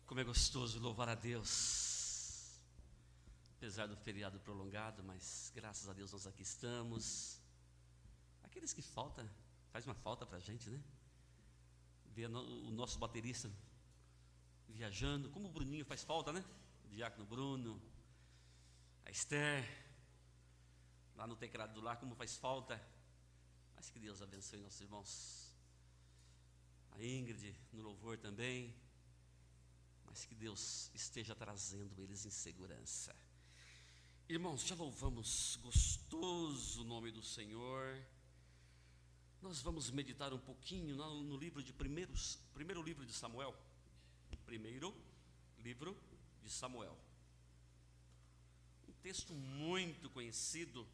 Como é gostoso louvar a Deus, apesar do feriado prolongado, mas graças a Deus nós aqui estamos. Aqueles que faltam, faz uma falta para a gente, né? Ver o nosso baterista viajando, como o Bruninho faz falta, né? O diácono Bruno, a Esther, lá no teclado do lar, como faz falta. Mas que Deus abençoe nossos irmãos. A Ingrid no louvor também. Mas que Deus esteja trazendo eles em segurança. Irmãos, já louvamos gostoso o nome do Senhor. Nós vamos meditar um pouquinho no livro de primeiro livro de Samuel. Primeiro livro de Samuel. Um texto muito conhecido.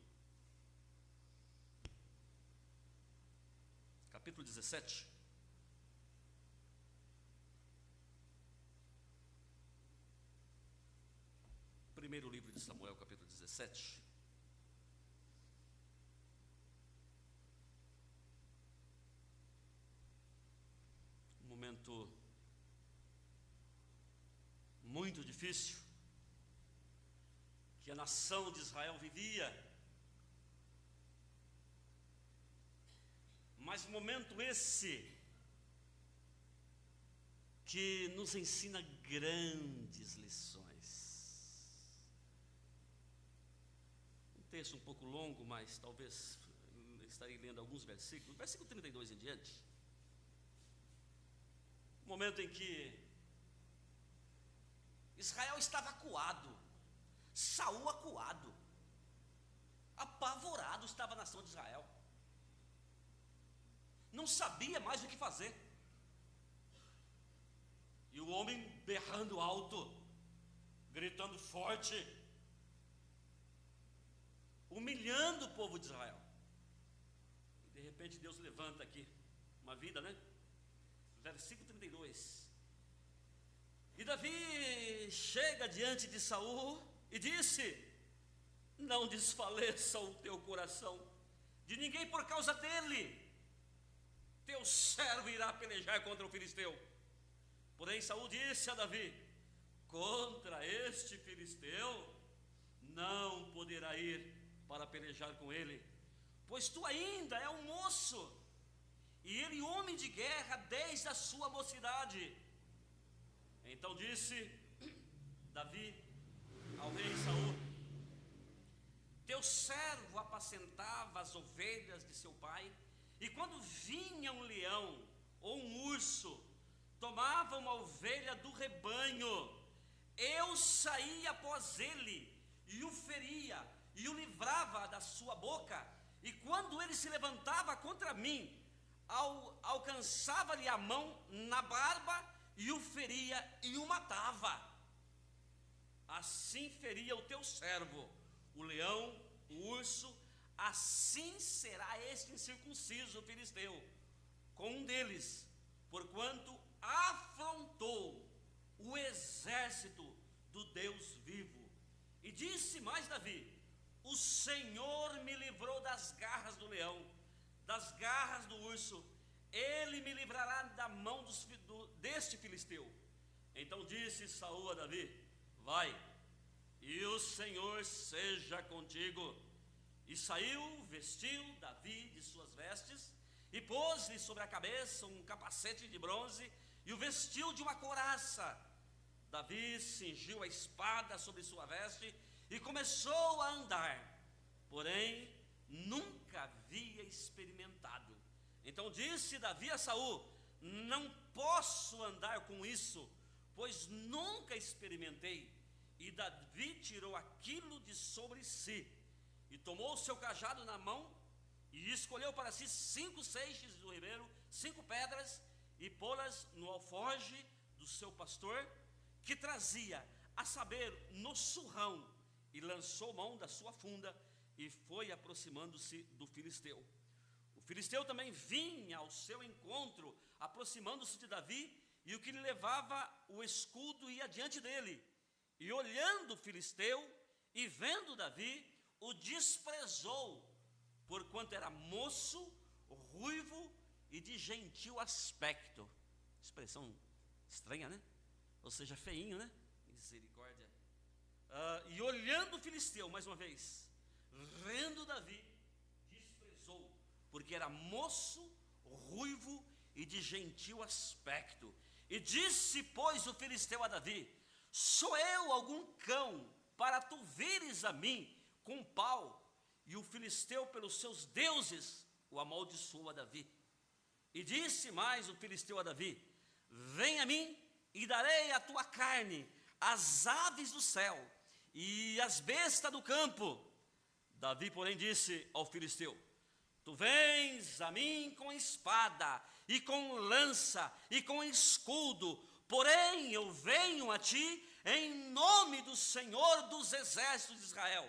Capítulo 17. Primeiro livro de Samuel, capítulo 17. Um momento muito difícil que a nação de Israel vivia. Mas momento esse que nos ensina grandes lições. Texto um pouco longo, mas talvez estarei lendo alguns versículos. Versículo 32 em diante. Momento em que Israel estava acuado, Saul acuado, apavorado estava a nação de Israel. Não sabia mais o que fazer. E o homem berrando alto, gritando forte, humilhando o povo de Israel. E de repente Deus levanta aqui uma vida, né? Versículo 32. E Davi chega diante de Saul e disse: não desfaleça o teu coração de ninguém por causa dele. Teu servo irá pelejar contra o filisteu. Porém Saul disse a Davi: contra este filisteu não poderá ir para pelejar com ele, pois tu ainda é um moço, e ele homem de guerra desde a sua mocidade. Então disse Davi ao rei Saul: teu servo apacentava as ovelhas de seu pai, e quando vinha um leão ou um urso, tomava uma ovelha do rebanho, eu saía após ele e o feria e o livrava da sua boca, e quando ele se levantava contra mim, alcançava-lhe a mão na barba e o feria e o matava. Assim feria o teu servo, o leão, o urso, assim será este incircunciso filisteu com um deles, porquanto afrontou o exército do Deus vivo. E disse mais Davi: o Senhor me livrou das garras do leão, das garras do urso, ele me livrará da mão deste filisteu. Então disse Saul a Davi: vai, e o Senhor seja contigo. E saiu, vestiu Davi de suas vestes, e pôs-lhe sobre a cabeça um capacete de bronze, e o vestiu de uma couraça. Davi cingiu a espada sobre sua veste e começou a andar, porém nunca havia experimentado. Então disse Davi a Saul: não posso andar com isso, pois nunca experimentei. E Davi tirou aquilo de sobre si, e tomou o seu cajado na mão, e escolheu para si 5 seixos do ribeiro, 5 pedras, e pô-las no alforje do seu pastor, que trazia, a saber, no surrão, e lançou mão da sua funda, e foi aproximando-se do filisteu. O filisteu também vinha ao seu encontro, aproximando-se de Davi, e o que lhe levava o escudo ia diante dele. E olhando o filisteu, e vendo Davi, o desprezou, porquanto era moço, ruivo e de gentil aspecto. Expressão estranha, né? ou seja, feinho, né? Misericórdia. E olhando o filisteu, mais uma vez, vendo Davi, desprezou, porque era moço, ruivo e de gentil aspecto. E disse, pois, o filisteu a Davi: sou eu algum cão, para tu vires a mim com pau? E o filisteu, pelos seus deuses, o amaldiçoou a Davi. E disse mais o filisteu a Davi: vem a mim, e darei a tua carne às aves do céu e às bestas do campo. Davi, porém, disse ao filisteu: tu vens a mim com espada, e com lança, e com escudo, porém eu venho a ti em nome do Senhor dos exércitos de Israel,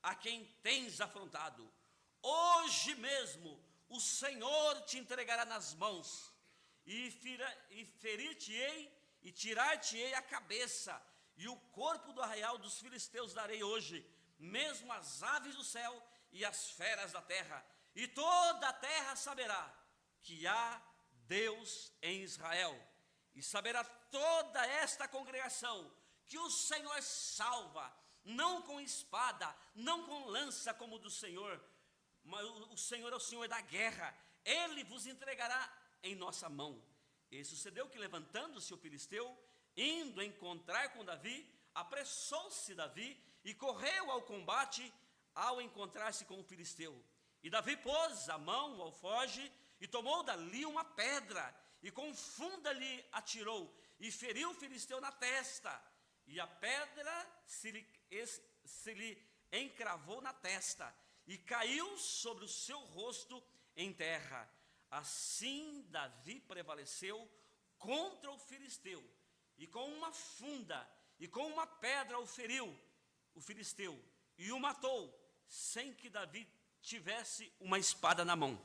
a quem tens afrontado. Hoje mesmo o Senhor te entregará nas mãos, e ferir-te-ei, e tirar-te-ei a cabeça, e o corpo do arraial dos filisteus darei hoje, mesmo as aves do céu e as feras da terra, e toda a terra saberá que há Deus em Israel, e saberá toda esta congregação que o Senhor salva, não com espada, não com lança como do Senhor, mas o Senhor é o Senhor da guerra, Ele vos entregará em nossa mão. E sucedeu que, levantando-se o filisteu, indo encontrar com Davi, apressou-se Davi e correu ao combate ao encontrar-se com o filisteu. E Davi pôs a mão ao alforje e tomou dali uma pedra, e com funda lhe atirou, e feriu o filisteu na testa, e a pedra se lhe encravou na testa, e caiu sobre o seu rosto em terra. Assim Davi prevaleceu contra o filisteu, e com uma funda e com uma pedra o feriu, o filisteu, e o matou, sem que Davi tivesse uma espada na mão.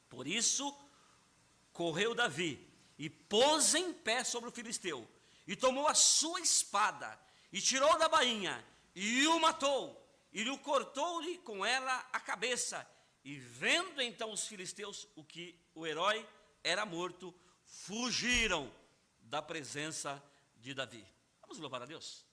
Por isso correu Davi e pôs em pé sobre o filisteu, e tomou a sua espada e tirou da bainha e o matou, e lhe cortou-lhe com ela a cabeça. E vendo então os filisteus que o herói era morto, fugiram da presença de Davi. Vamos louvar a Deus.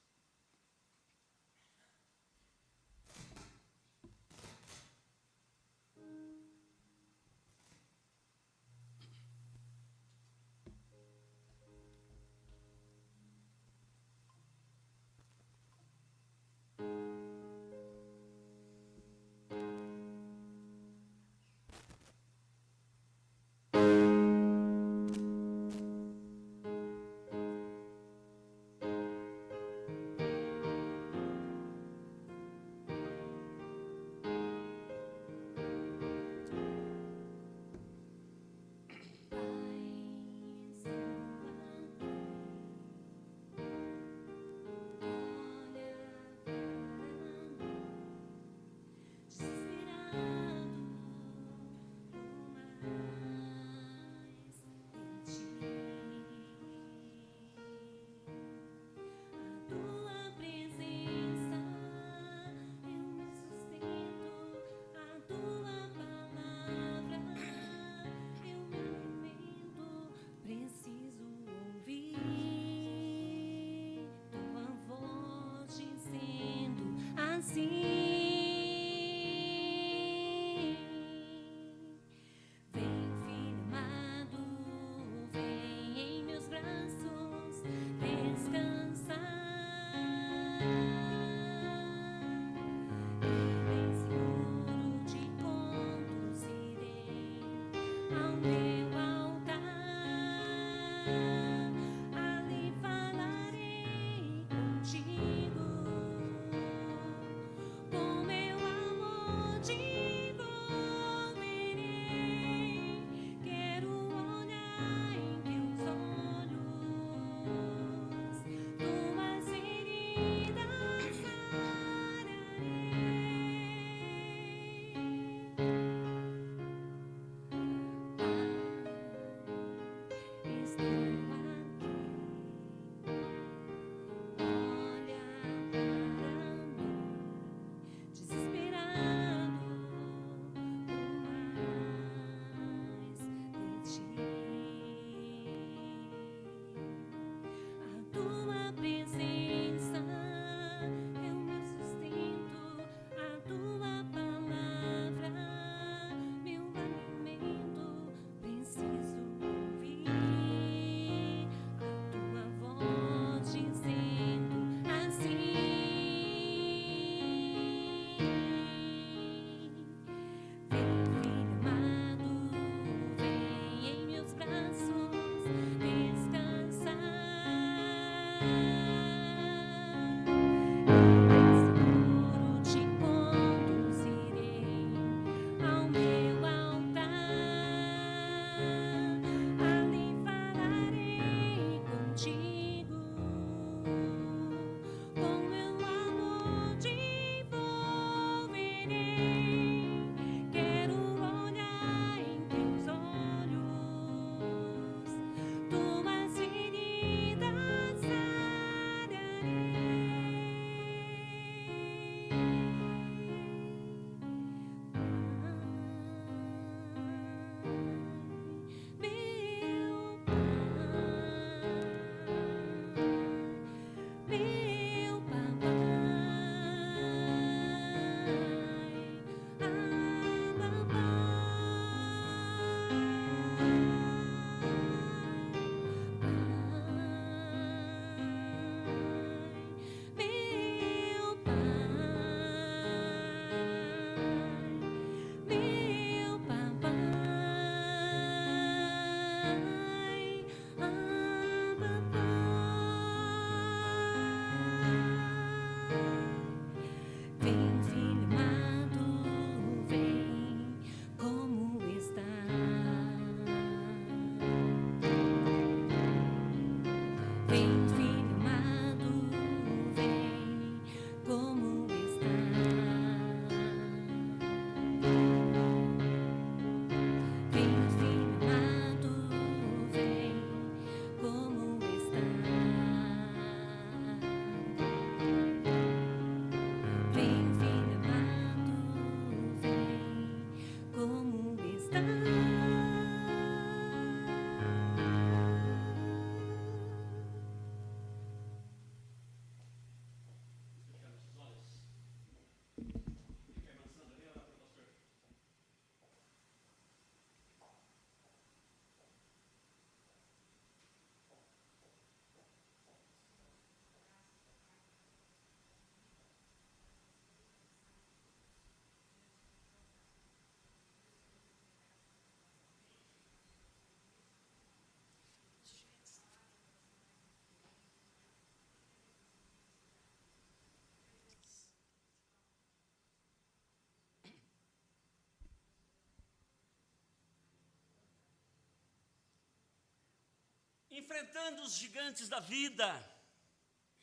enfrentando os gigantes da vida,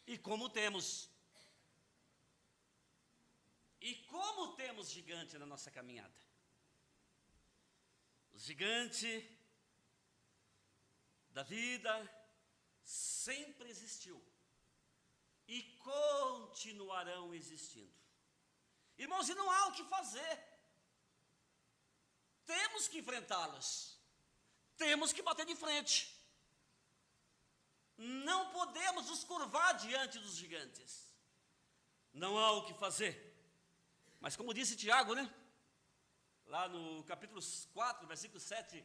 e como temos gigante na nossa caminhada. O gigante da vida sempre existiu e continuarão existindo. Irmãos, e não há o que fazer. Temos que enfrentá-los. Temos que bater de frente. Não podemos nos curvar diante dos gigantes. Não há o que fazer. Mas como disse Tiago, né? Lá no capítulo 4, versículo 7,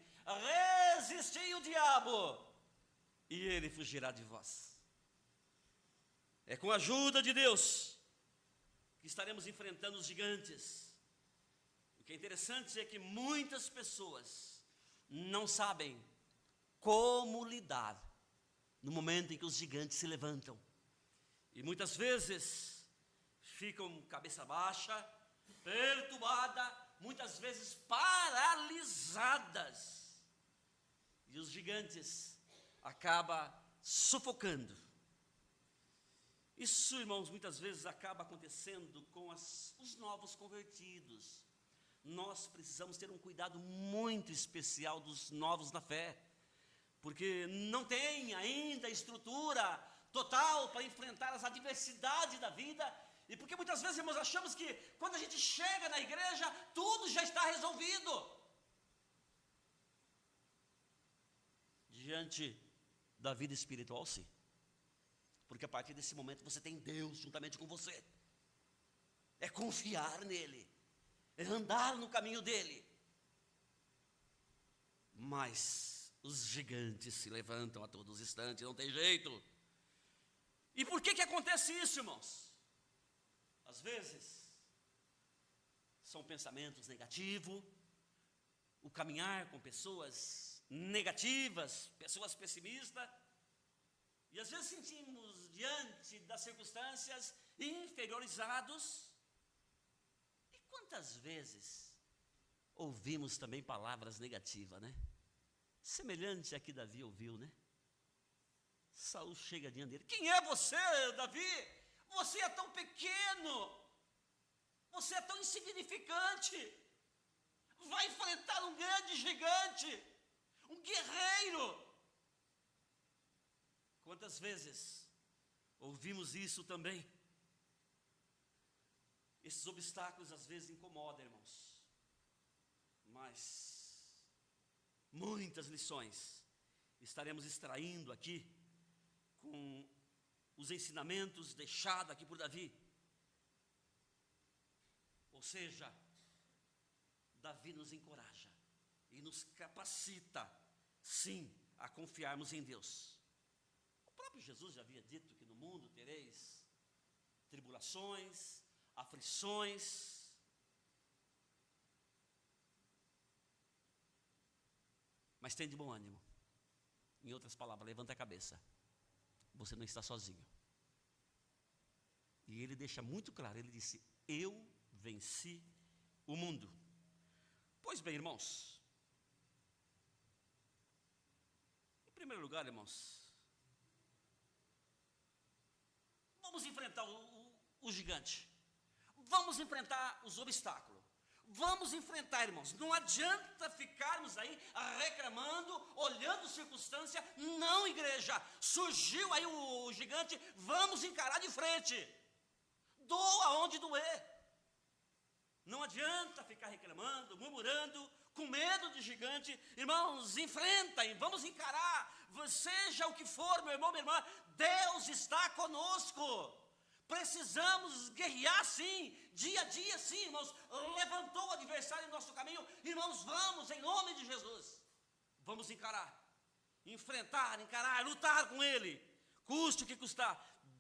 resistiu o diabo, e ele fugirá de vós. É com a ajuda de Deus que estaremos enfrentando os gigantes. O que é interessante é que muitas pessoas não sabem como lidar no momento em que os gigantes se levantam. E muitas vezes ficam cabeça baixa, perturbada, muitas vezes paralisadas. E os gigantes acabam sufocando. Isso, irmãos, muitas vezes acaba acontecendo com os novos convertidos. Nós precisamos ter um cuidado muito especial dos novos na fé, porque não tem ainda estrutura total para enfrentar as adversidades da vida, e porque muitas vezes, irmãos, achamos que quando a gente chega na igreja, tudo já está resolvido. Diante da vida espiritual, sim. Porque a partir desse momento você tem Deus juntamente com você. É confiar nele, é andar no caminho dele. Mas os gigantes se levantam a todos os instantes, não tem jeito. E por que acontece isso, irmãos? Às vezes são pensamentos negativos, o caminhar com pessoas negativas, pessoas pessimistas, e às vezes sentimos diante das circunstâncias inferiorizados. E quantas vezes ouvimos também palavras negativas, né? Semelhante a que Davi ouviu, né? Saul chega diante dele: quem é você, Davi? Você é tão pequeno, você é tão insignificante, vai enfrentar um grande gigante, um guerreiro. Quantas vezes ouvimos isso também? Esses obstáculos às vezes incomodam, irmãos, mas muitas lições estaremos extraindo aqui com os ensinamentos deixados aqui por Davi. Ou seja, Davi nos encoraja e nos capacita, sim, a confiarmos em Deus. O próprio Jesus já havia dito que no mundo tereis tribulações, aflições. Mas tem de bom ânimo. Em outras palavras, levanta a cabeça. Você não está sozinho. E ele deixa muito claro, ele disse: eu venci o mundo. Pois bem, irmãos, em primeiro lugar, irmãos, vamos enfrentar o gigante. Vamos enfrentar os obstáculos. Vamos enfrentar, irmãos. Não adianta ficarmos aí reclamando, olhando circunstância. Não, igreja. Surgiu aí o gigante, vamos encarar de frente. Doa onde doer. Não adianta ficar reclamando, murmurando, com medo de gigante. Irmãos, enfrentem, vamos encarar. Seja o que for, meu irmão, minha irmã, Deus está conosco. Precisamos guerrear sim, dia a dia sim, irmãos. Levantou o adversário em nosso caminho, irmãos, vamos, em nome de Jesus. Vamos encarar, enfrentar, encarar, lutar com ele, custe o que custar.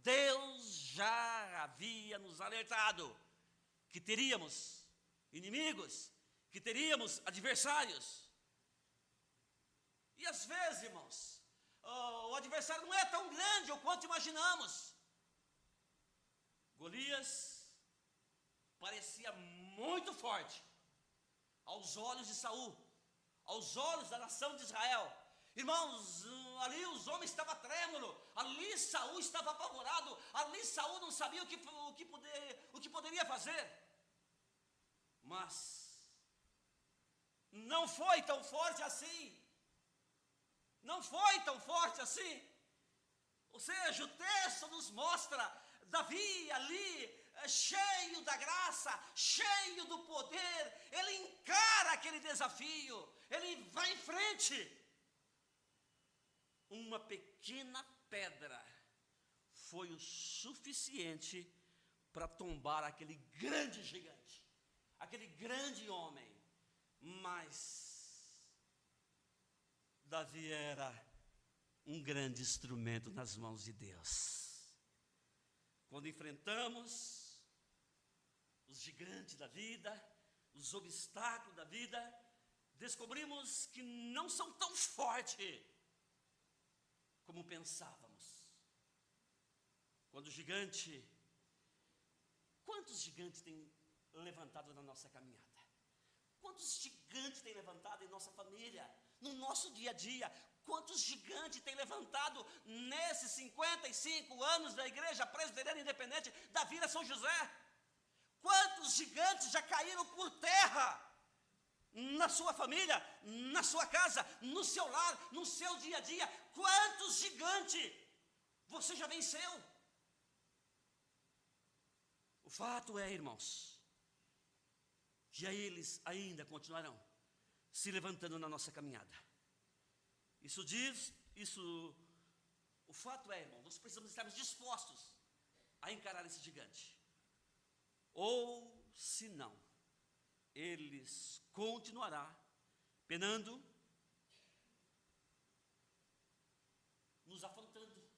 Deus já havia nos alertado que teríamos inimigos, que teríamos adversários. E às vezes, irmãos, o adversário não é tão grande o quanto imaginamos. Golias parecia muito forte aos olhos de Saul, aos olhos da nação de Israel. Irmãos, ali os homens estavam trêmulos, ali Saul estava apavorado, ali Saul não sabia o que poderia fazer. Mas não foi tão forte assim. Não foi tão forte assim. Ou seja, o texto nos mostra Davi ali, cheio da graça, cheio do poder. Ele encara aquele desafio, ele vai em frente. Uma pequena pedra foi o suficiente para tombar aquele grande gigante, aquele grande homem. Mas Davi era um grande instrumento nas mãos de Deus. Quando enfrentamos os gigantes da vida, os obstáculos da vida, descobrimos que não são tão fortes como pensávamos. Quando o gigante, quantos gigantes tem levantado na nossa caminhada? Quantos gigantes tem levantado em nossa família, no nosso dia a dia? Quantos gigantes tem levantado nesses 55 anos da Igreja Presbiteriana Independente da Vila São José? Quantos gigantes já caíram por terra na sua família, na sua casa, no seu lar, no seu dia a dia? Quantos gigantes você já venceu? O fato é, irmãos, que eles ainda continuarão se levantando na nossa caminhada. O fato é, irmão, nós precisamos estar dispostos a encarar esse gigante. Ou, se não, eles continuará penando, nos afrontando,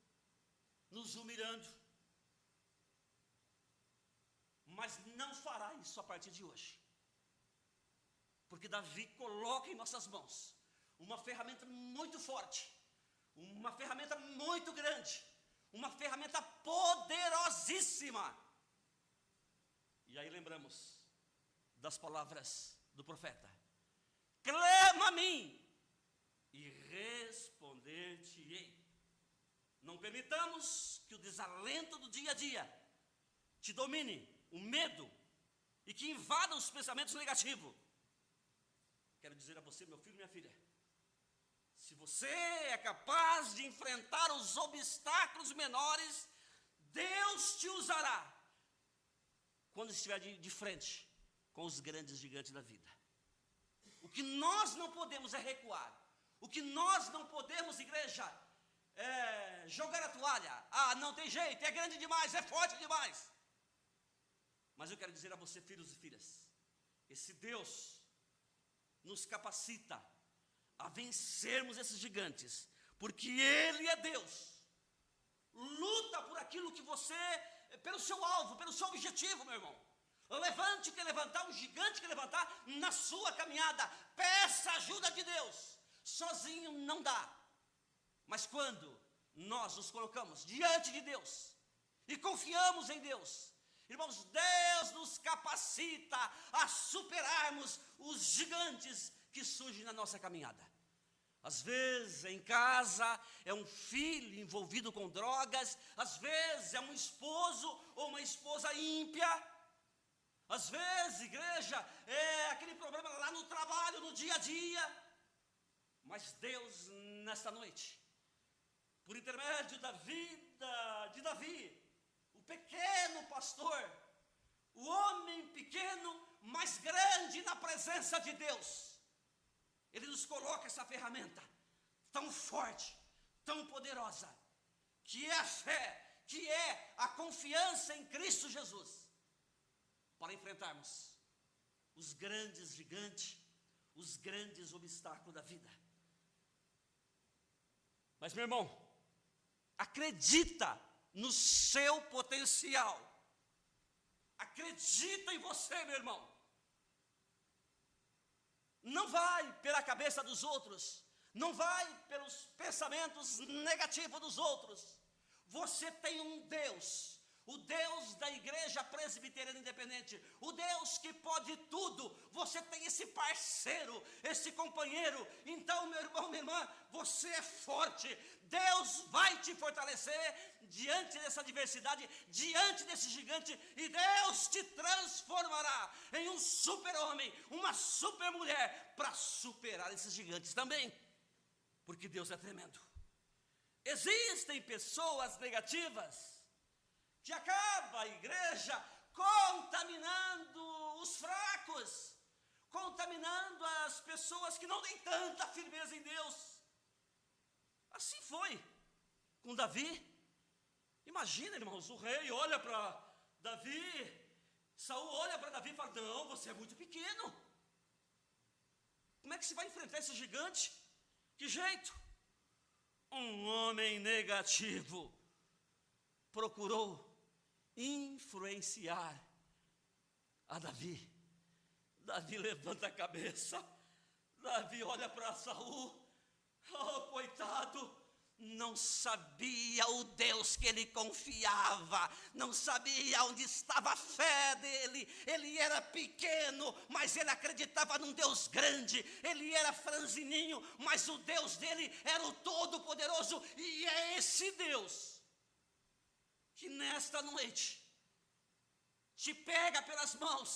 nos humilhando. Mas não fará isso a partir de hoje. Porque Davi coloca em nossas mãos uma ferramenta muito forte, uma ferramenta muito grande, uma ferramenta poderosíssima. E aí lembramos das palavras do profeta: clama a mim e responder-te-ei. Não permitamos que o desalento do dia a dia te domine, o medo, e que invada os pensamentos negativos. Quero dizer a você, meu filho e minha filha, se você é capaz de enfrentar os obstáculos menores, Deus te usará quando estiver de frente com os grandes gigantes da vida. O que nós não podemos é recuar. O que nós não podemos, igreja, é jogar a toalha. Ah, não tem jeito, é grande demais, é forte demais. Mas eu quero dizer a você, filhos e filhas, esse Deus nos capacita a vencermos esses gigantes, porque Ele é Deus. Luta por aquilo que você, pelo seu alvo, pelo seu objetivo, meu irmão. Levante que levantar, um gigante que levantar na sua caminhada. Peça ajuda de Deus. Sozinho não dá. Mas quando nós nos colocamos diante de Deus e confiamos em Deus, irmãos, Deus nos capacita a superarmos os gigantes que surgem na nossa caminhada. Às vezes em casa é um filho envolvido com drogas, às vezes é um esposo ou uma esposa ímpia, às vezes, igreja, é aquele problema lá no trabalho, no dia a dia. Mas Deus, nesta noite, por intermédio da vida de Davi, o pequeno pastor, o homem pequeno, mas grande na presença de Deus, Ele nos coloca essa ferramenta tão forte, tão poderosa, que é a fé, que é a confiança em Cristo Jesus, para enfrentarmos os grandes gigantes, os grandes obstáculos da vida. Mas, meu irmão, acredita no seu potencial. Acredita em você, meu irmão. Não vai pela cabeça dos outros, não vai pelos pensamentos negativos dos outros. Você tem um Deus, o Deus da Igreja Presbiteriana Independente, o Deus que pode tudo. Você tem esse parceiro, esse companheiro. Então, meu irmão, minha irmã, você é forte. Deus vai te fortalecer diante dessa adversidade, diante desse gigante, e Deus te transformará em um super-homem, uma super-mulher, para superar esses gigantes também, porque Deus é tremendo. Existem pessoas negativas que acabam a igreja contaminando os fracos, contaminando as pessoas que não têm tanta firmeza em Deus. Assim foi com Davi. Imagina, irmãos, o rei olha para Davi, Saul olha para Davi e fala: não, você é muito pequeno. Como é que você vai enfrentar esse gigante? Que jeito? Um homem negativo procurou influenciar a Davi. Davi levanta a cabeça, Davi olha para Saul, oh, coitado, não sabia o Deus que ele confiava, não sabia onde estava a fé dele. Ele era pequeno, mas ele acreditava num Deus grande. Ele era franzininho, mas o Deus dele era o Todo-Poderoso. E é esse Deus que nesta noite te pega pelas mãos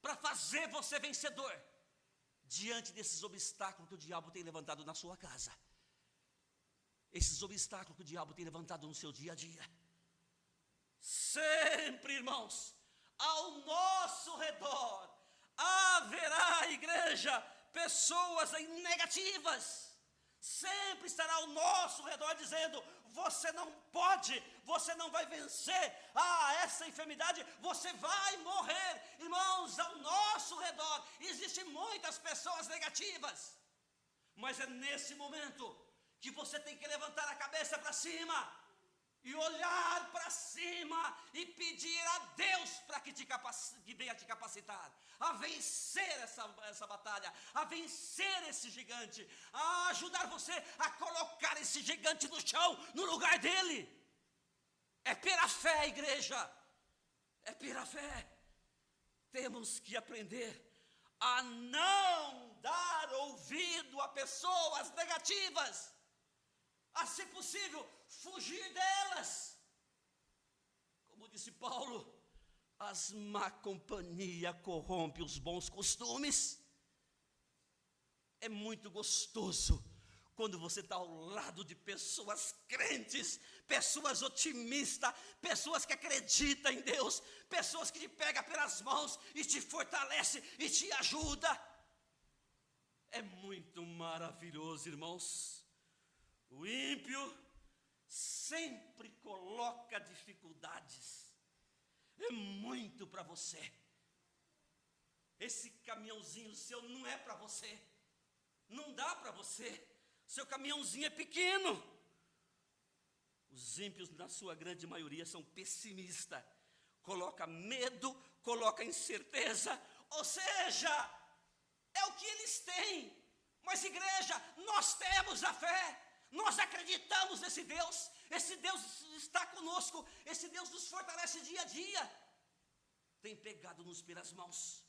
para fazer você vencedor diante desses obstáculos que o diabo tem levantado na sua casa. Esses obstáculos que o diabo tem levantado no seu dia a dia. Sempre, irmãos, ao nosso redor haverá, igreja, pessoas negativas. Sempre estará ao nosso redor dizendo: você não pode, você não vai vencer essa enfermidade, você vai morrer. Irmãos, ao nosso redor existem muitas pessoas negativas, mas é nesse momento que você tem que levantar a cabeça para cima e olhar para cima e pedir a Deus para que venha te capacitar a vencer essa batalha, a vencer esse gigante, a ajudar você a colocar esse gigante no chão, no lugar dele. É pela fé, igreja, é pela fé. Temos que aprender a não dar ouvido a pessoas negativas, a, se possível, fugir delas. Como disse Paulo, as má companhia corrompe os bons costumes. É muito gostoso quando você está ao lado de pessoas crentes, pessoas otimistas, pessoas que acreditam em Deus, pessoas que te pegam pelas mãos e te fortalecem e te ajudam. É muito maravilhoso, irmãos. O ímpio sempre coloca dificuldades. É muito para você. Esse caminhãozinho seu não é para você. Não dá para você. Seu caminhãozinho é pequeno. Os ímpios, na sua grande maioria, são pessimistas. Coloca medo, coloca incerteza. Ou seja, é o que eles têm. Mas, igreja, nós temos a fé. Nós acreditamos nesse Deus. Esse Deus está conosco. Esse Deus nos fortalece dia a dia. Tem pegado-nos pelas mãos.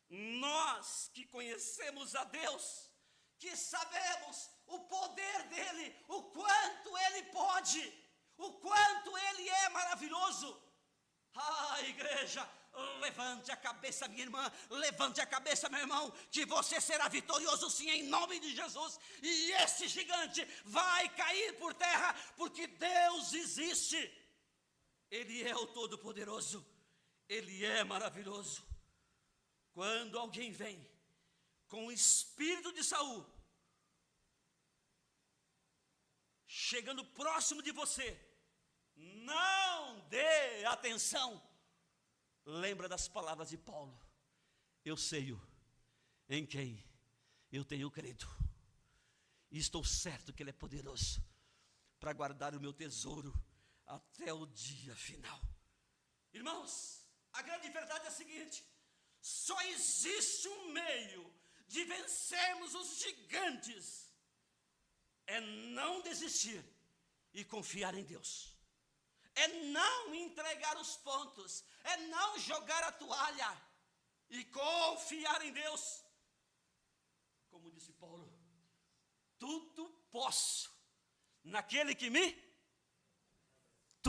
Nós que conhecemos a Deus, que sabemos o poder dele, o quanto ele pode, o quanto ele é maravilhoso. Igreja, levante a cabeça, minha irmã, levante a cabeça, meu irmão, que você será vitorioso sim, em nome de Jesus. E esse gigante vai cair por terra, porque Deus existe. Ele é o Todo-Poderoso, ele é maravilhoso. Quando alguém vem com o espírito de Saul, chegando próximo de você, não dê atenção. Lembra das palavras de Paulo: eu sei em quem eu tenho crido, e estou certo que ele é poderoso para guardar o meu tesouro até o dia final. Irmãos, a grande verdade é a seguinte: só existe um meio de vencermos os gigantes, é não desistir e confiar em Deus. é não entregar os pontos, é não jogar a toalha e confiar em Deus. Como disse Paulo, tudo posso naquele que me...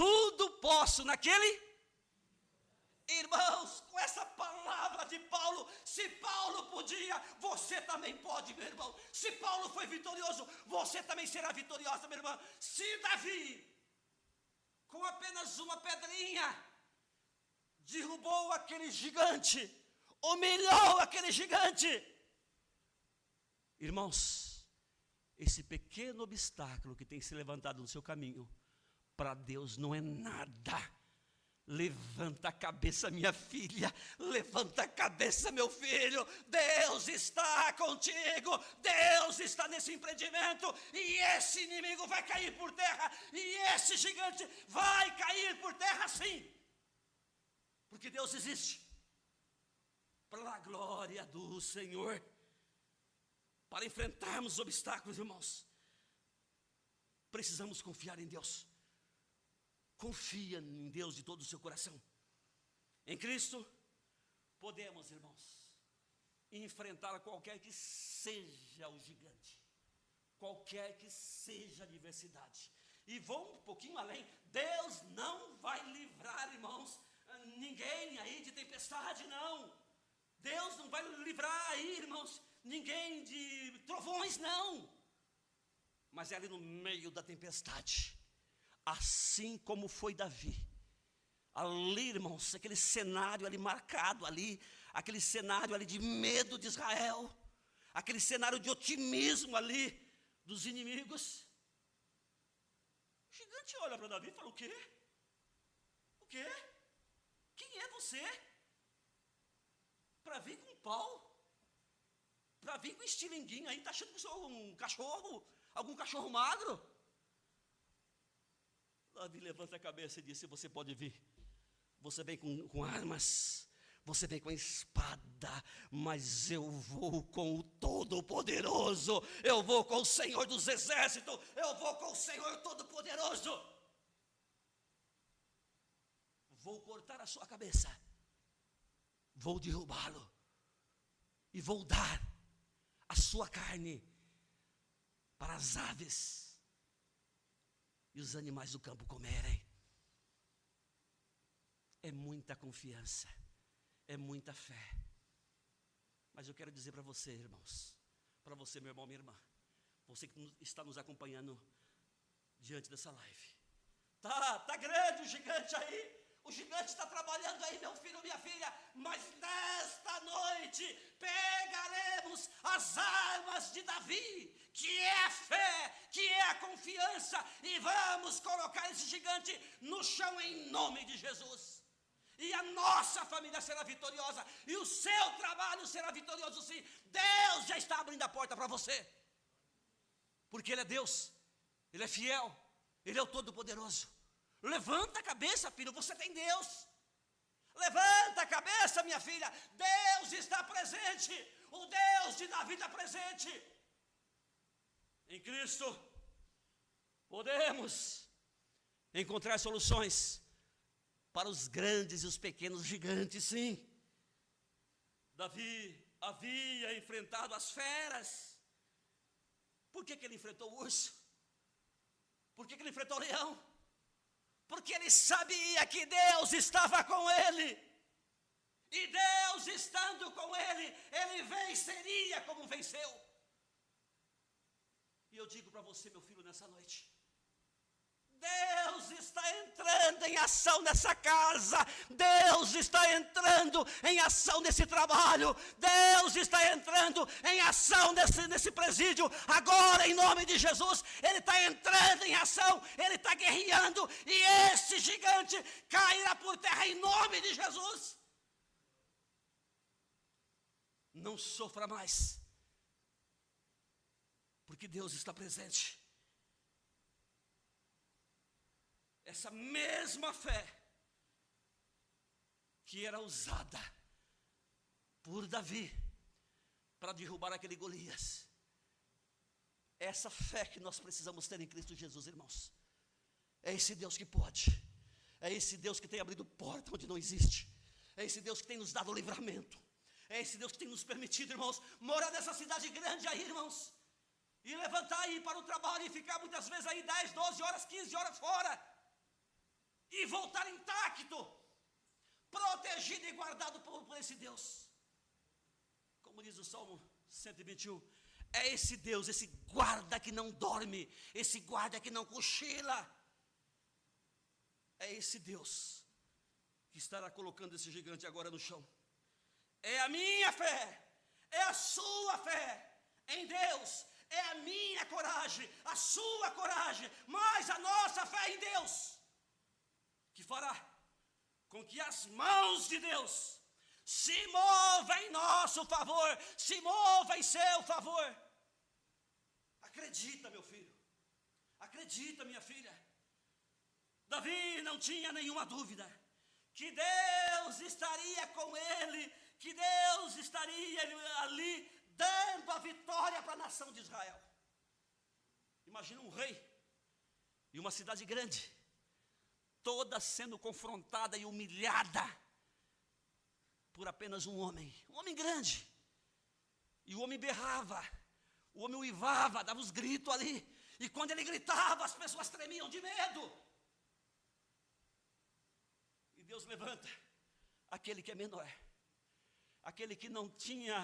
Tudo posso naquele... Irmãos, com essa palavra de Paulo, se Paulo podia, você também pode, meu irmão. Se Paulo foi vitorioso, você também será vitoriosa, meu irmão. Se Davi, com apenas uma pedrinha, derrubou aquele gigante, humilhou aquele gigante. Irmãos, esse pequeno obstáculo que tem se levantado no seu caminho, para Deus não é nada. Levanta a cabeça, minha filha, levanta a cabeça, meu filho. Deus está contigo, Deus está nesse empreendimento, e esse inimigo vai cair por terra, e esse gigante vai cair por terra sim, porque Deus existe. Para a glória do Senhor, para enfrentarmos os obstáculos, irmãos, precisamos confiar em Deus. Confia em Deus de todo o seu coração. Em Cristo, podemos, irmãos, enfrentar qualquer que seja o gigante, qualquer que seja a adversidade. E vou um pouquinho além, Deus não vai livrar, irmãos, ninguém aí de tempestade, não. Deus não vai livrar aí, irmãos, ninguém de trovões, não. Mas é ali no meio da tempestade. Assim como foi Davi, ali, irmãos, aquele cenário ali marcado ali, aquele cenário ali de medo de Israel, aquele cenário de otimismo ali dos inimigos. O gigante olha para Davi e fala: o quê? O quê? Quem é você? Para vir com um pau? Para vir com estilinguinho aí, está achando que eu sou um cachorro, algum cachorro magro? Davi levanta a cabeça e disse: você pode vir, você vem com armas, você vem com a espada, mas eu vou com o Todo-Poderoso, eu vou com o Senhor dos Exércitos, eu vou com o Senhor Todo-Poderoso. Vou cortar a sua cabeça, vou derrubá-lo, e vou dar a sua carne para as aves e os animais do campo comerem. É muita confiança, é muita fé. Mas eu quero dizer para você, irmãos, para você, meu irmão, minha irmã, você que está nos acompanhando diante dessa live, tá grande o gigante aí, o gigante está trabalhando aí, meu filho, minha filha, mas nesta noite pegaremos as armas de Davi, que é a fé, que é a confiança, e vamos colocar esse gigante no chão em nome de Jesus. E a nossa família será vitoriosa, e o seu trabalho será vitorioso sim. Deus já está abrindo a porta para você, porque Ele é Deus, Ele é fiel, Ele é o Todo-Poderoso. Levanta a cabeça, filho, você tem Deus. Levanta a cabeça, minha filha, Deus está presente, o Deus de Davi está presente. Em Cristo, podemos encontrar soluções para os grandes e os pequenos gigantes, sim. Davi havia enfrentado as feras. Por que ele enfrentou o urso? Por que ele enfrentou o leão? Porque ele sabia que Deus estava com ele. E Deus estando com ele, ele venceria como venceu. E eu digo para você, meu filho, nessa noite, Deus está entrando em ação nessa casa, Deus está entrando em ação nesse trabalho, Deus está entrando em ação nesse presídio, agora em nome de Jesus, Ele está entrando em ação, Ele está guerreando, e esse gigante cairá por terra em nome de Jesus. Não sofra mais, porque Deus está presente. Essa mesma fé que era usada por Davi para derrubar aquele Golias, essa fé que nós precisamos ter em Cristo Jesus, irmãos. É esse Deus que pode. É esse Deus que tem abrido porta onde não existe. É esse Deus que tem nos dado livramento. É esse Deus que tem nos permitido, irmãos, morar nessa cidade grande aí, irmãos. E levantar e ir para o trabalho e ficar muitas vezes aí 10, 12 horas, 15 horas fora. E voltar intacto, protegido e guardado por esse Deus. Como diz o Salmo 121, é esse Deus, esse guarda que não dorme, esse guarda que não cochila. É esse Deus que estará colocando esse gigante agora no chão. É a minha fé, é a sua fé em Deus, é a minha coragem, a sua coragem, mas a nossa fé em Deus, que fará com que as mãos de Deus se movam em nosso favor, se movam em seu favor. Acredita, meu filho, acredita, minha filha. Davi não tinha nenhuma dúvida que Deus estaria com ele, que Deus estaria ali dando a vitória para a nação de Israel. Imagina um rei e uma cidade grande, toda sendo confrontada e humilhada por apenas um homem grande. E o homem berrava, o homem uivava, dava os gritos ali, e quando ele gritava, as pessoas tremiam de medo. E Deus levanta aquele que é menor, aquele que não tinha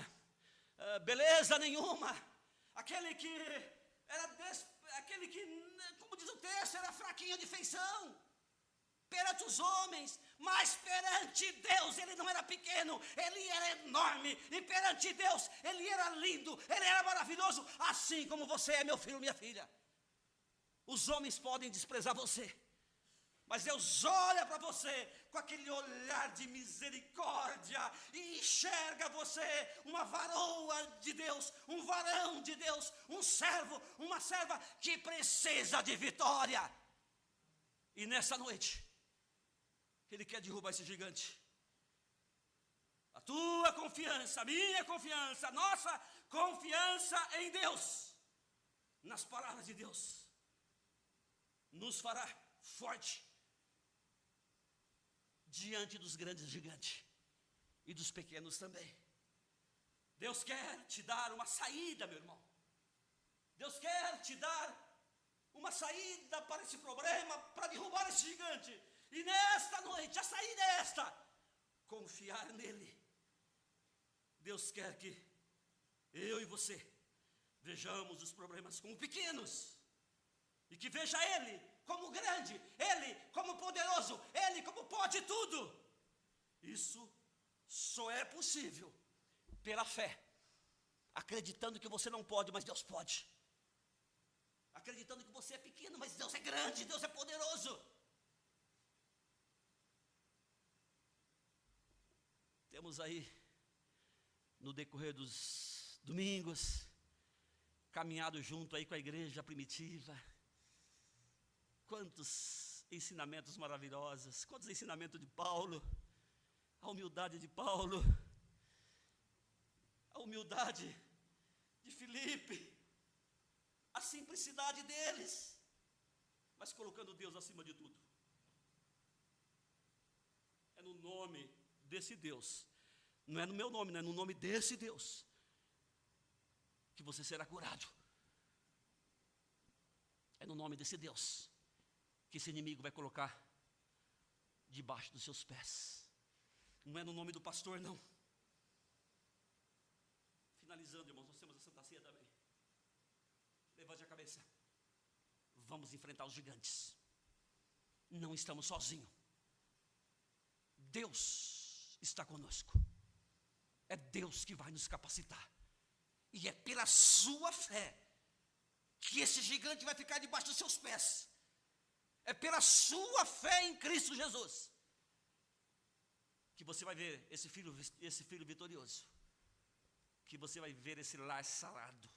beleza nenhuma, aquele que aquele que, como diz o texto, era fraquinho de feição perante os homens, mas perante Deus ele não era pequeno, ele era enorme, e perante Deus ele era lindo, ele era maravilhoso, assim como você é, meu filho, minha filha. Os homens podem desprezar você, mas Deus olha para você com aquele olhar de misericórdia e enxerga você uma varoa de Deus, um varão de Deus, um servo, uma serva que precisa de vitória. E nessa noite, Ele quer derrubar esse gigante. A tua confiança, a minha confiança, a nossa confiança em Deus, nas palavras de Deus, nos fará forte diante dos grandes gigantes e dos pequenos também. Deus quer te dar uma saída, meu irmão. Deus quer te dar uma saída para esse problema, para derrubar esse gigante. E nesta noite, a saída é esta: confiar nele. Deus quer que eu e você vejamos os problemas como pequenos, e que veja Ele como grande, Ele como poderoso, Ele como pode tudo. Isso só é possível pela fé, acreditando que você não pode, mas Deus pode, acreditando que você é pequeno, mas Deus é grande, Deus é poderoso. Temos aí, no decorrer dos domingos, caminhado junto aí com a igreja primitiva. Quantos ensinamentos maravilhosos, quantos ensinamentos de Paulo, a humildade de Paulo, a humildade de Filipe, a simplicidade deles, mas colocando Deus acima de tudo. É no nome desse Deus, não é no meu nome, não é no nome desse Deus, que você será curado. É no nome desse Deus que esse inimigo vai colocar debaixo dos seus pés. Não é no nome do pastor, não. Finalizando, irmãos, nós temos a Santa Ceia também. Levante a cabeça. Vamos enfrentar os gigantes. Não estamos sozinhos. Deus está conosco. É Deus que vai nos capacitar. E é pela sua fé que esse gigante vai ficar debaixo dos seus pés. É pela sua fé em Cristo Jesus que você vai ver esse filho vitorioso, que você vai ver esse lar sarado,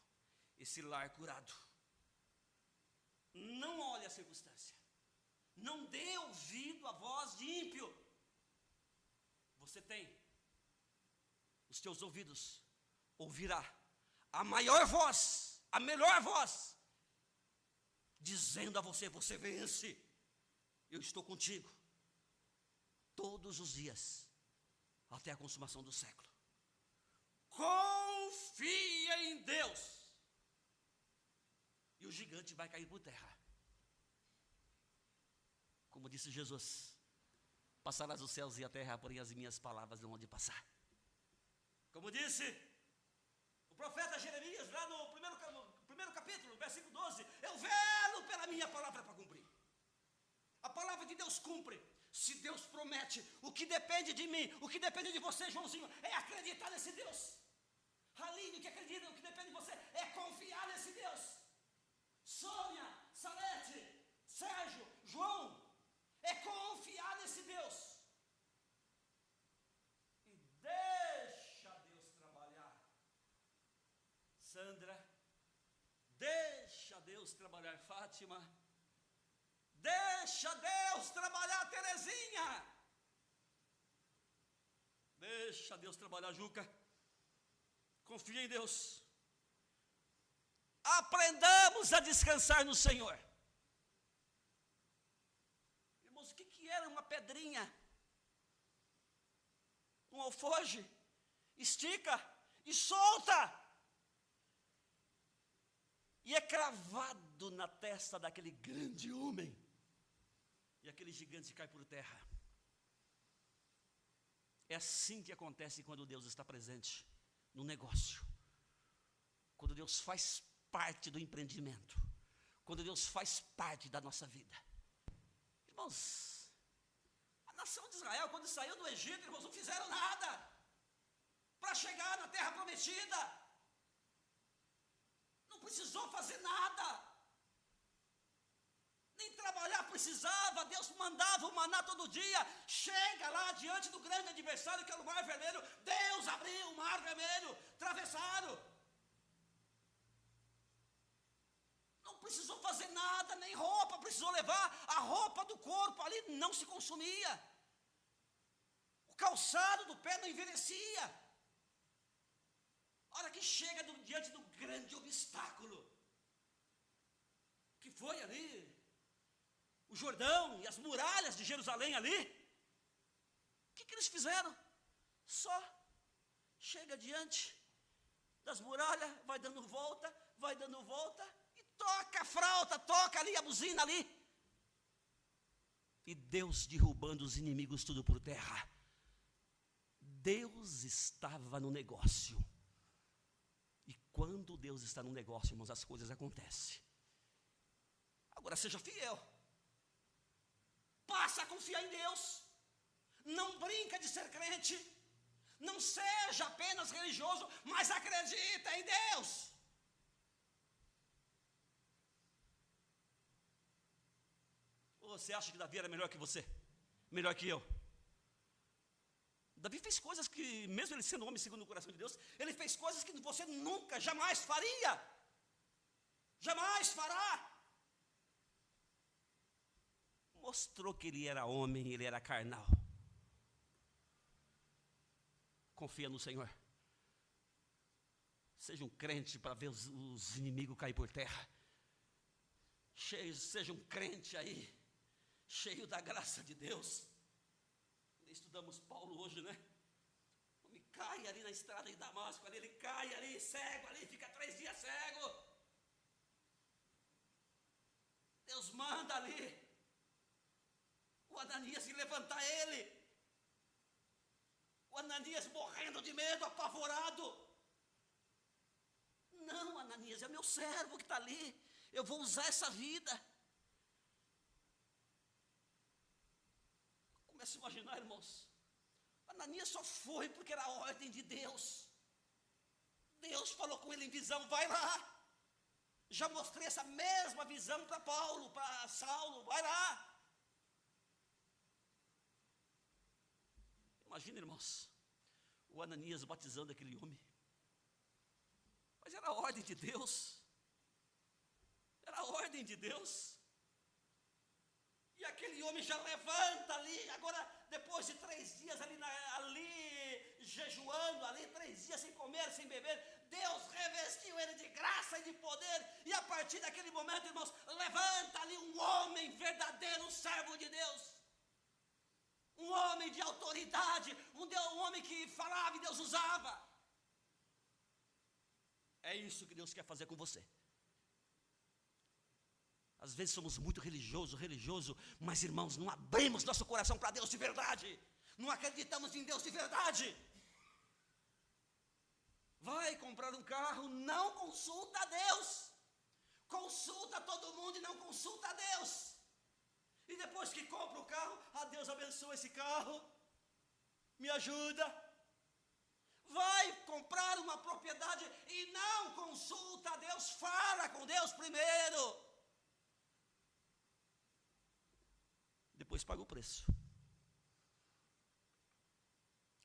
esse lar curado. Não olhe a circunstância, não dê ouvido à voz de ímpio. Você tem, os teus ouvidos ouvirá a maior voz, a melhor voz, dizendo a você: você vence, eu estou contigo, todos os dias, até a consumação do século. Confia em Deus, e o gigante vai cair por terra. Como disse Jesus: passarás os céus e a terra, porém as minhas palavras não hão de passar. Como disse o profeta Jeremias, lá no primeiro capítulo, versículo 12: eu velo pela minha palavra para cumprir. A palavra de Deus cumpre. Se Deus promete, o que depende de mim, o que depende de você, Joãozinho, é acreditar nesse Deus. Aline, que acredita, o que depende de você é confiar nesse Deus. Sônia, Salete, Sérgio, João, é confiar nesse Deus. E deixa Deus trabalhar. Sandra, deixa Deus trabalhar. Fátima, deixa Deus trabalhar. Terezinha, deixa Deus trabalhar. Juca, confia em Deus. Aprendamos a descansar no Senhor. Irmãos, o que era uma pedrinha? Um alforje? Estica e solta. E é cravado na testa daquele grande homem. E aquele gigante cai por terra. É assim que acontece quando Deus está presente no negócio. Quando Deus faz parte do empreendimento. Quando Deus faz parte da nossa vida. Irmãos, a nação de Israel, quando saiu do Egito, irmãos, não fizeram nada para chegar na terra prometida. Não precisou fazer nada. Nem trabalhar precisava. Deus mandava o maná todo dia. Chega lá diante do grande adversário, que é o Mar Vermelho. Deus abriu o Mar Vermelho. Atravessaram. Não precisou fazer nada, nem roupa precisou levar. A roupa do corpo ali não se consumia. O calçado do pé não envelhecia. A hora que chega diante do grande obstáculo, que foi ali, o Jordão e as muralhas de Jerusalém ali, o que eles fizeram? Só chega diante das muralhas, vai dando volta, e toca a flauta, toca ali a buzina ali. E Deus derrubando os inimigos tudo por terra. Deus estava no negócio. E quando Deus está no negócio, irmãos, as coisas acontecem. Agora seja fiel. Passa a confiar em Deus. Não brinca de ser crente. Não seja apenas religioso, mas acredita em Deus. Ou você acha que Davi era melhor que você? Melhor que eu? Davi fez coisas que, mesmo ele sendo homem segundo o coração de Deus, ele fez coisas que você nunca, jamais faria. Jamais fará. Mostrou que ele era homem, ele era carnal. Confia no Senhor. Seja um crente para ver os inimigos cair por terra. Seja um crente aí, cheio da graça de Deus. Estudamos Paulo hoje, né? O homem cai ali na estrada de Damasco, ali, ele cai ali, cego, ali, fica 3 dias cego. Deus manda ali o Ananias se levantar ele. O Ananias morrendo de medo, apavorado. Não, Ananias, é meu servo que está ali. Eu vou usar essa vida. Comece a imaginar, irmãos. Ananias só foi porque era a ordem de Deus. Deus falou com ele em visão, vai lá. Já mostrei essa mesma visão para Paulo, para Saulo, vai lá. Imagina, irmãos, o Ananias batizando aquele homem. Mas era a ordem de Deus. Era a ordem de Deus. E aquele homem já levanta ali, agora depois de 3 dias ali jejuando, ali 3 dias sem comer, sem beber, Deus revestiu ele de graça e de poder, e a partir daquele momento, irmãos, levanta ali um homem verdadeiro, um servo de Deus, um homem homem de autoridade, um homem que falava e Deus usava. É isso que Deus quer fazer com você. Às vezes somos muito religioso, mas irmãos, não abrimos nosso coração para Deus de verdade. Não acreditamos em Deus de verdade. Vai comprar um carro, não consulta a Deus. Consulta todo mundo e não consulta a Deus. E depois que compra o carro, Deus abençoa esse carro, me ajuda. Vai comprar uma propriedade e não consulta a Deus, fala com Deus primeiro. Depois paga o preço.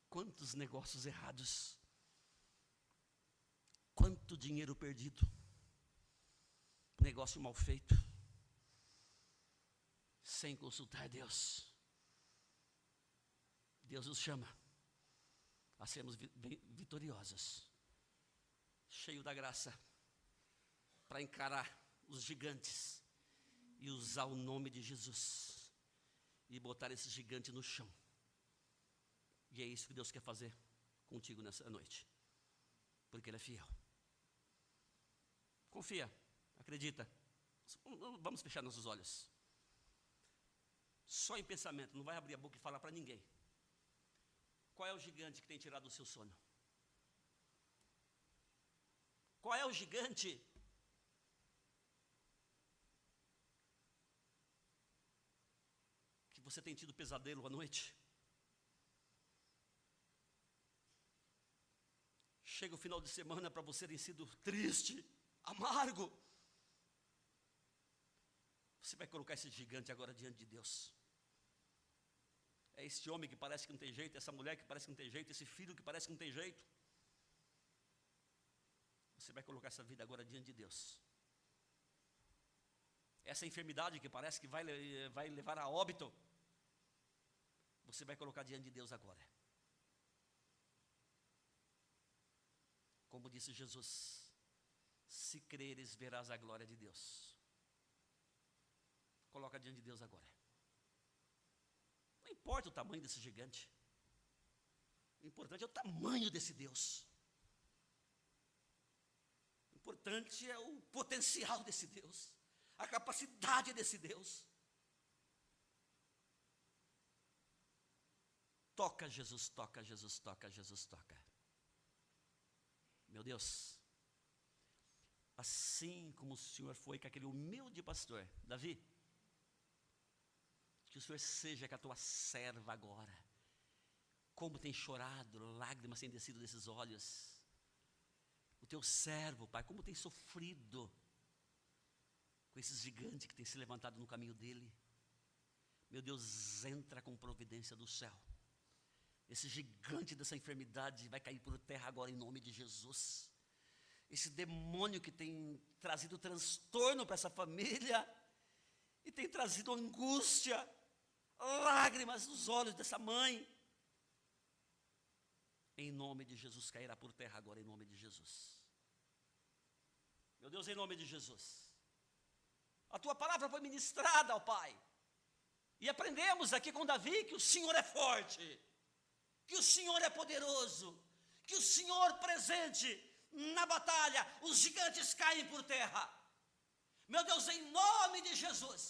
Quantos negócios errados, quanto dinheiro perdido, negócio mal feito, sem consultar Deus. Deus nos chama a sermos vitoriosos, cheio da graça, para encarar os gigantes e usar o nome de Jesus e botar esse gigante no chão. E é isso que Deus quer fazer contigo nessa noite, porque Ele é fiel. Confia, acredita. Vamos fechar nossos olhos. Só em pensamento, não vai abrir a boca e falar para ninguém. Qual é o gigante que tem tirado o seu sono? Qual é o gigante que você tem tido pesadelo à noite? Chega o final de semana para você ter sido triste, amargo. Você vai colocar esse gigante agora diante de Deus. É esse homem que parece que não tem jeito, essa mulher que parece que não tem jeito, esse filho que parece que não tem jeito. Você vai colocar essa vida agora diante de Deus. Essa enfermidade que parece que vai levar a óbito, você vai colocar diante de Deus agora. Como disse Jesus, se creres, verás a glória de Deus. Coloca diante de Deus agora. Não importa o tamanho desse gigante. O importante é o tamanho desse Deus. O importante é o potencial desse Deus. A capacidade desse Deus. Toca Jesus, toca Jesus, toca Jesus, toca. Meu Deus, assim como o Senhor foi com aquele humilde pastor, Davi, que o Senhor seja com a tua serva agora. Como tem chorado, lágrimas têm descido desses olhos. O teu servo, Pai, como tem sofrido com esses gigantes que têm se levantado no caminho dele. Meu Deus, entra com providência do céu. Esse gigante dessa enfermidade vai cair por terra agora em nome de Jesus. Esse demônio que tem trazido transtorno para essa família e tem trazido angústia, lágrimas nos olhos dessa mãe, em nome de Jesus, cairá por terra agora em nome de Jesus. Meu Deus, em nome de Jesus. A tua palavra foi ministrada, ó Pai. E aprendemos aqui com Davi que o Senhor é forte, que o Senhor é poderoso, que o Senhor presente na batalha, os gigantes caem por terra. Meu Deus, em nome de Jesus,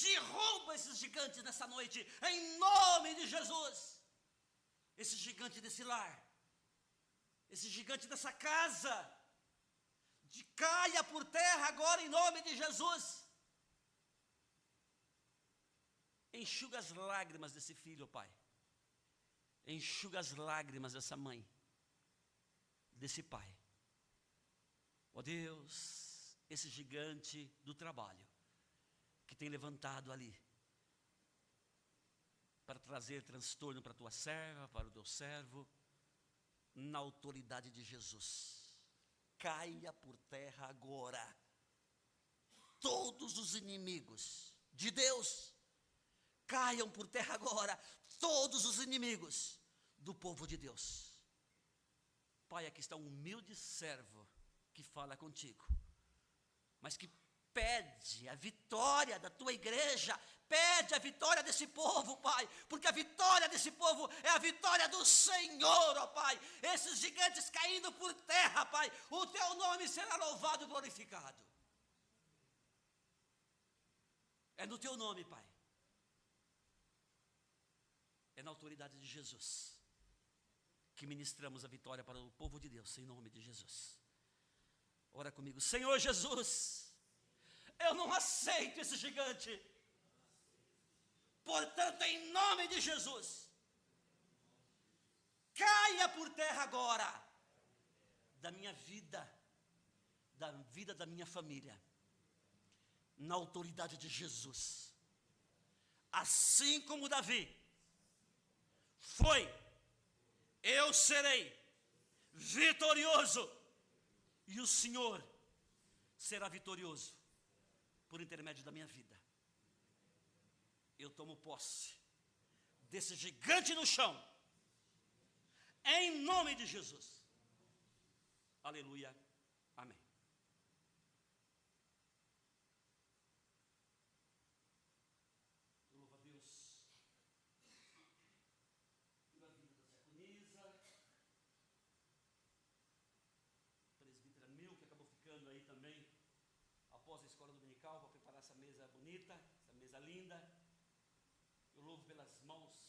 derruba esses gigantes nessa noite, em nome de Jesus. Esse gigante desse lar, esse gigante dessa casa, caia por terra agora em nome de Jesus. Enxuga as lágrimas desse filho, Pai. Enxuga as lágrimas dessa mãe, desse pai. Ó Deus, esse gigante do trabalho, que tem levantado ali, para trazer transtorno para a tua serva, para o teu servo, na autoridade de Jesus, caia por terra agora. Todos os inimigos de Deus, caiam por terra agora, todos os inimigos do povo de Deus. Pai, aqui está um humilde servo que fala contigo, mas que pede a vitória da tua igreja, Pede a vitória desse povo, Pai, porque a vitória desse povo é a vitória do Senhor, ó Pai. Esses gigantes caindo por terra, Pai, o teu nome será louvado e glorificado. É no teu nome, Pai. É na autoridade de Jesus que ministramos a vitória para o povo de Deus, em nome de Jesus. Ora comigo. Senhor Jesus, eu não aceito esse gigante. Portanto, em nome de Jesus, caia por terra agora, da minha vida, da vida da minha família, na autoridade de Jesus. Assim como Davi foi, eu serei vitorioso, e o Senhor será vitorioso por intermédio da minha vida. Eu tomo posse desse gigante no chão, em nome de Jesus. Aleluia, amém. Louva a Deus pela vida da diaconisa, presbítera Mil, que acabou ficando aí também após a escola dominical para preparar essa mesa bonita, essa mesa linda. Eu louvo pelas mãos